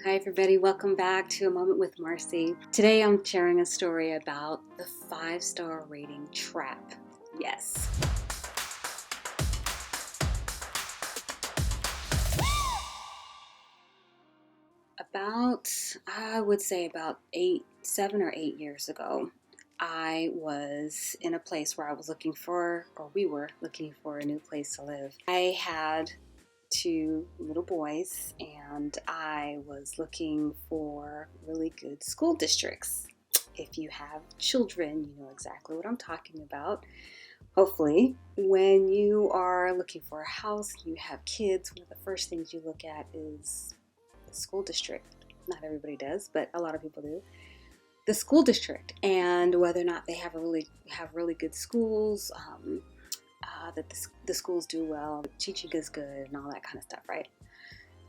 Hi everybody, welcome back to A Moment with Marsee. Today I'm sharing a story about the 5-star rating trap. Yes. I would say about 7 or 8 years ago, I was in a place where we were looking for a new place to live. I had 2 little boys and I was looking for really good school districts. If you have children, you know exactly what I'm talking about. Hopefully, when you are looking for a house, you have kids, one of the first things you look at is the school district. Not everybody does, but a lot of people do. The school district and whether or not they have really good schools, that the schools do well, teaching is good, and all that kind of stuff, right?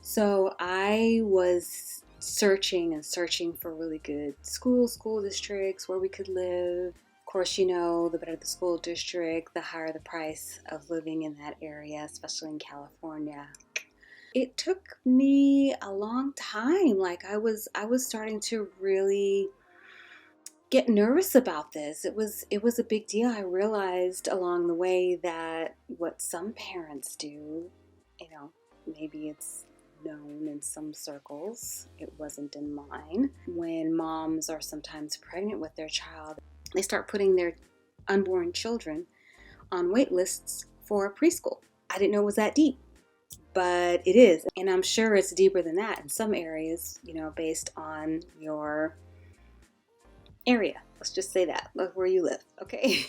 So I was searching for really good school districts where we could live. Of course, you know, the better the school district, the higher the price of living in that area, especially in California. It took me a long time. Like I was starting to really get nervous about this. It was a big deal. I realized along the way that what some parents do, you know, maybe it's known in some circles, it wasn't in mine. When moms are sometimes pregnant with their child, they start putting their unborn children on wait lists for preschool. I didn't know it was that deep, but it is. And I'm sure it's deeper than that in some areas, you know, based on your area. Let's just say that, where you live, okay?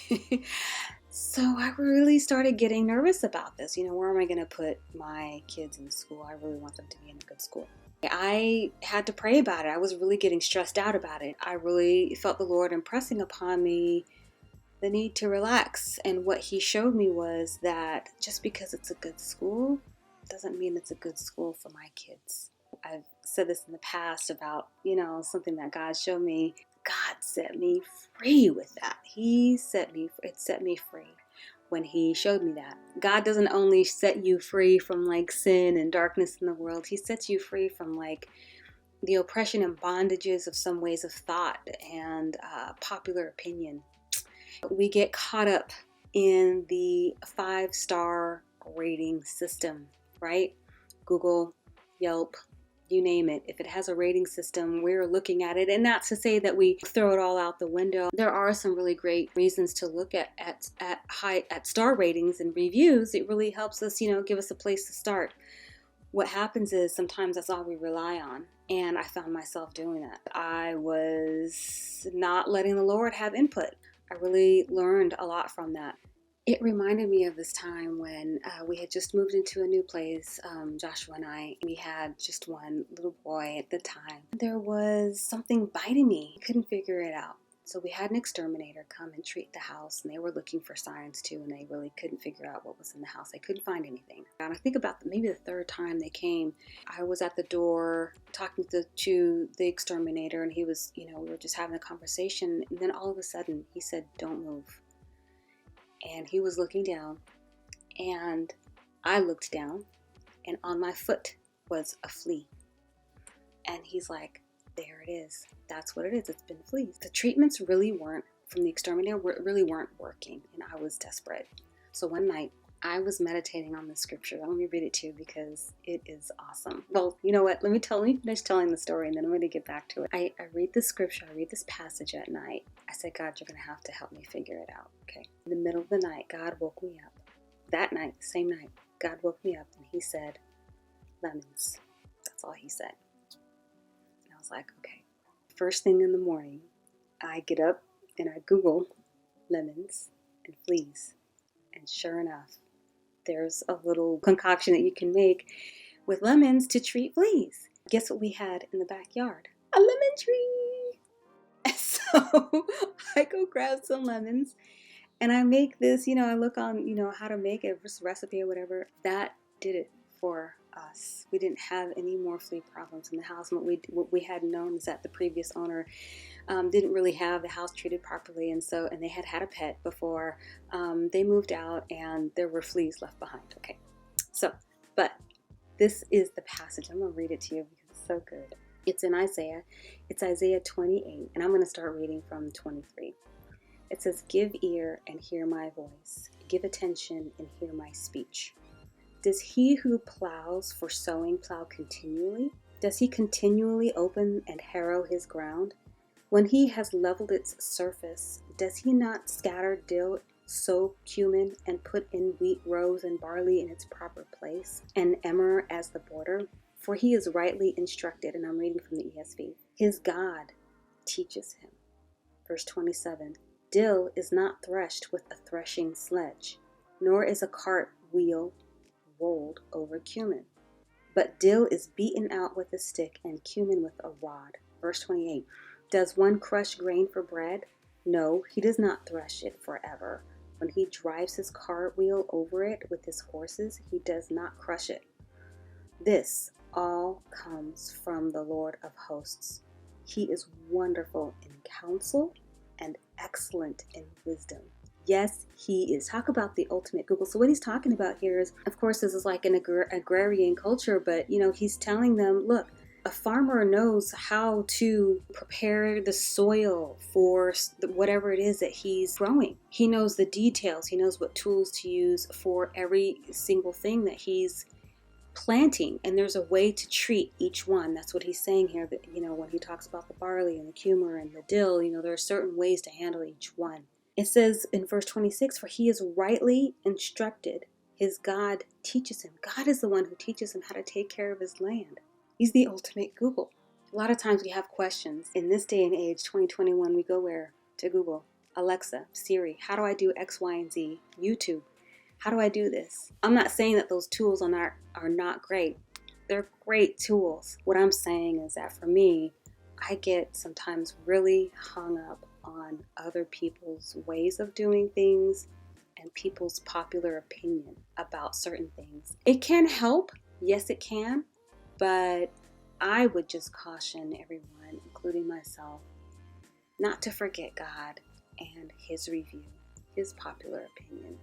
So I really started getting nervous about this. You know, where am I going to put my kids in school? I really want them to be in a good school. I had to pray about it. I was really getting stressed out about it. I really felt the Lord impressing upon me the need to relax. And what He showed me was that just because it's a good school doesn't mean it's a good school for my kids. I've said this in the past about, you know, something that God showed me. God set me free with that. It set me free when He showed me that. God doesn't only set you free from like sin and darkness in the world. He sets you free from like the oppression and bondages of some ways of thought and popular opinion. We get caught up in the 5-star rating system, right? Google, Yelp, you name it. If it has a rating system, we're looking at it. And not to say that we throw it all out the window. There are some really great reasons to look at star ratings and reviews. It really helps us, you know, give us a place to start. What happens is sometimes that's all we rely on. And I found myself doing that. I was not letting the Lord have input. I really learned a lot from that. It reminded me of this time when we had just moved into a new place, Joshua and I. We had just one little boy at the time. There was something biting me. I couldn't figure it out. So we had an exterminator come and treat the house, and they were looking for signs too, and they really couldn't figure out what was in the house. They couldn't find anything. And I think about maybe the 3rd time they came, I was at the door talking to the exterminator, and he was, you know, we were just having a conversation, and then all of a sudden he said, "Don't move." And he was looking down, and I looked down, and on my foot was a flea. And he's like, "There it is. That's what it is. It's been fleas." The treatments really weren't, from the exterminator, really weren't working, and I was desperate. So one night, I was meditating on the scripture. Let me read it to you because it is awesome. Well, you know what? Let me finish telling the story, and then I'm going to get back to it. I read the scripture. I read this passage at night. I said, "God, you're going to have to help me figure it out." Okay. In the middle of the night, God woke me up. That night, same night, God woke me up, and He said, "Lemons." That's all He said. And I was like, okay. First thing in the morning, I get up and I Google lemons and fleas. And sure enough, there's a little concoction that you can make with lemons to treat fleas. Guess what we had in the backyard? A lemon tree. So I go grab some lemons and I make this, you know, I look on, you know, how to make it, this recipe or whatever. That did it for us. We didn't have any more flea problems in the house. And what we had known is that the previous owner didn't really have the house treated properly, and they had a pet before they moved out, and there were fleas left behind. Okay, so, but this is the passage. I'm going to read it to you because it's so good. It's in Isaiah. It's Isaiah 28, and I'm going to start reading from 23. It says, "Give ear and hear my voice. Give attention and hear my speech. Does he who plows for sowing plow continually? Does he continually open and harrow his ground? When he has leveled its surface, does he not scatter dill, sow cumin, and put in wheat rows and barley in its proper place, and emmer as the border? For he is rightly instructed," and I'm reading from the ESV. "His God teaches him." Verse 27, "Dill is not threshed with a threshing sledge, nor is a cart wheel rolled over cumin. But dill is beaten out with a stick and cumin with a rod." Verse 28, "Does one crush grain for bread? No, he does not thresh it forever. When he drives his cartwheel over it with his horses, he does not crush it. This all comes from the Lord of hosts. He is wonderful in counsel and excellent in wisdom." Yes, he is. Talk about the ultimate Google. So what he's talking about here is, of course, this is like an agrarian culture, but he's telling them, look, a farmer knows how to prepare the soil for whatever it is that he's growing. He knows the details. He knows what tools to use for every single thing that he's planting, and there's a way to treat each one. That's what he's saying here, that when he talks about the barley and the cumin and the dill, there are certain ways to handle each one. It says in verse 26, "For he is rightly instructed, his God teaches him." God is the one who teaches him how to take care of his land. He's the ultimate Google. A lot of times we have questions. In this day and age, 2021, we go where? To Google. Alexa, Siri, how do I do X, Y, and Z? YouTube, how do I do this? I'm not saying that those tools are not great. They're great tools. What I'm saying is that for me, I get sometimes really hung up on other people's ways of doing things and people's popular opinion about certain things. It can help. Yes, it can. But I would just caution everyone, including myself, not to forget God and his review, his popular opinion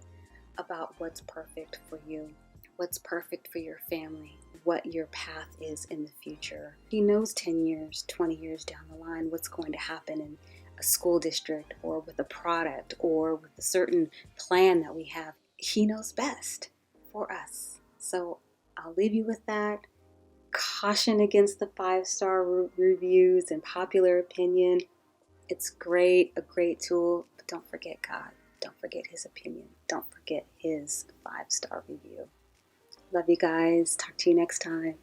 about what's perfect for you, what's perfect for your family, what your path is in the future. He knows 10 years, 20 years down the line what's going to happen in a school district or with a product or with a certain plan that we have. He knows best for us. So I'll leave you with that. Caution against the 5-star reviews and popular opinion. It's great, a great tool, but don't forget God. Don't forget his opinion. Don't forget his 5-star review. Love you guys. Talk to you next time.